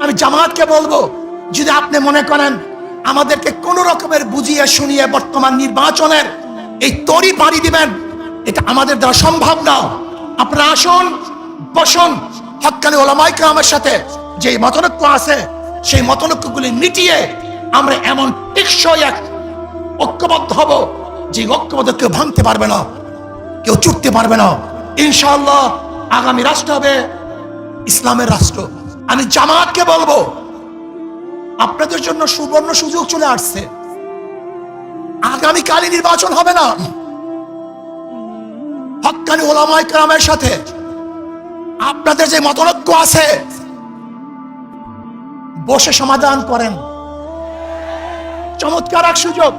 আমি জামাতকে বলবো, যদি আপনি মনে করেন আমাদেরকে কোন রকমের বুঝিয়ে শুনিয়ে বর্তমান নির্বাচনের এই তরি পাড়ি দিবেন, এটা আমাদের দ্বারা সম্ভব না। আপনারা আসুন, বসুন, হক্কানি ওলামায়ে কেরামের সাথে যে মতনৈক্য আছে সেই মতনৈক্যগুলি মিটিয়ে আমরা এমন টেকসই এক ঐক্যবদ্ধ হব যে ঐক্যবদ্ধ কেউ ভাঙতে পারবে না, কেউ চুটতে পারবে না। ইনশাআল্লাহ আগামী রাষ্ট্র হবে ইসলামের রাষ্ট্র। আমি জামাতকে বলবো, আপনাদের জন্য সুবর্ণ সুযোগ চলে আসছে। আগামীকালই নির্বাচন হবে না, হক্কানি ওলামায়ে কেরামের সাথে আপনাদের যে মতনৈক্য আছে বসে সমাধান করেন। চমৎকার এক সুযোগ,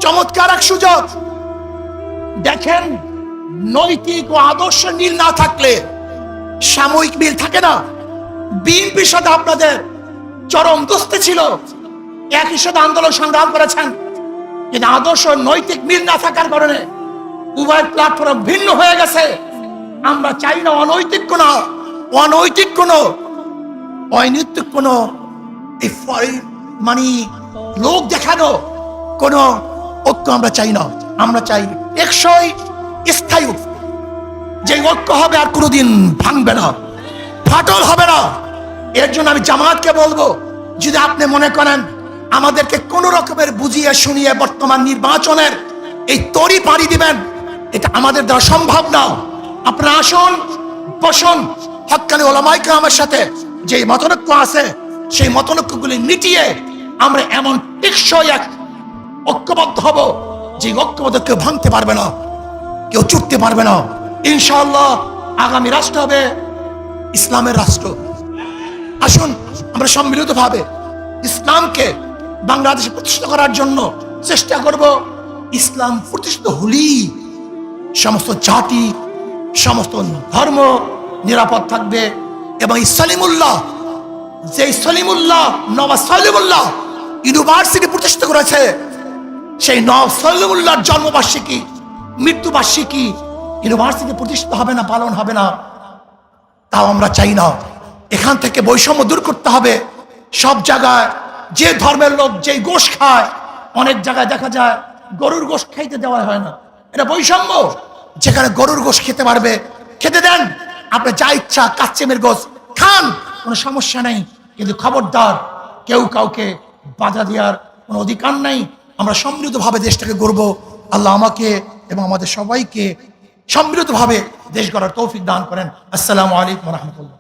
চমৎকার এক সুযোগ। দেখেন, নৈতিক ও আদর্শ মিল না থাকলে সাময়িক মিল থাকে না। বিএনপির সাথে আপনাদের চরম দোস্তি ছিল, একই সাথে আন্দোলন সংগ্রাম করেছেন, কিন্তু আদর্শ নৈতিক মিল না থাকার কারণে উভয় প্ল্যাটফর্ম ভিন্ন হয়ে গেছে। আমরা চাই না অনৈতিক কোন মানে লোক দেখানো কোন ঐক্য আমরা চাই না। আমরা চাই টেকসই স্থায়ী যে ঐক্য হবে আর কোনোদিন ভাঙবে না, ফাটল হবে না। এর জন্য আমি জামাতকে বলবো, যদি আপনি মনে করেন আমাদেরকে কোন রকমের বুঝিয়ে শুনিয়ে বর্তমান নির্বাচনের এই তরি পাড়ি দিবেন, এটা আমাদের দ্বারা সম্ভব না। আপনারা আসুন, বসুন, হক্কানি ওলামায়ে কেরামের সাথে যে মতনৈক্য আছে সেই মতনৈক্যগুলি মিটিয়ে আমরা এমন টেকসই এক ঐক্যবদ্ধ হব যে ঐক্যবদ্ধ কেউ ভাঙতে পারবে না, কেউ চুটতে পারবে না। ইনশাআল্লাহ আগামী রাষ্ট্র হবে ইসলামের রাষ্ট্র। আসুন আমরা সম্মিলিতভাবে ইসলামকে বাংলাদেশে প্রতিষ্ঠা করার জন্য চেষ্টা করব। ইসলাম প্রতিষ্ঠিত হলেই সমস্ত জাতি, সমস্ত ধর্ম নিরাপদ থাকবে। এবং সলিমুল্লাহ, যে সলিমুল্লাহ, নওয়াজ সলিমুল্লাহ ইউনিভার্সিটি প্রতিষ্ঠা করেছে, সেই নওয়াজ সলিমুল্লাহর জন্মবার্ষিকী, মৃত্যুবার্ষিকী ইউনিভার্সিটি প্রতিষ্ঠিত হবে না, পালন হবে না, তাও আমরা চাই না। এখান থেকে বৈষম্য দূর করতে হবে। সব জায়গায় যে ধর্মের লোক যেই গোশ খায়, অনেক জায়গায় দেখা যায় গরুর গোশ খাইতে দেওয়া হয় না, এটা বৈষম্য। যেখানে গরুর গোশ খেতে পারবে খেতে দেন, আপনি যা ইচ্ছা কাচ্চেমের গোশ খান, কোনো সমস্যা নেই, কিন্তু খবরদার কেউ কাউকে বাধা দেওয়ার কোনো অধিকার নাই। আমরা সম্মিলিতভাবে দেশটাকে গড়ব। আল্লাহ আমাকে এবং আমাদের সবাইকে সম্মিলিতভাবে দেশ গড়ার তৌফিক দান করেন। আসসালামু আলাইকুম ওয়া রাহমাতুল্লাহ।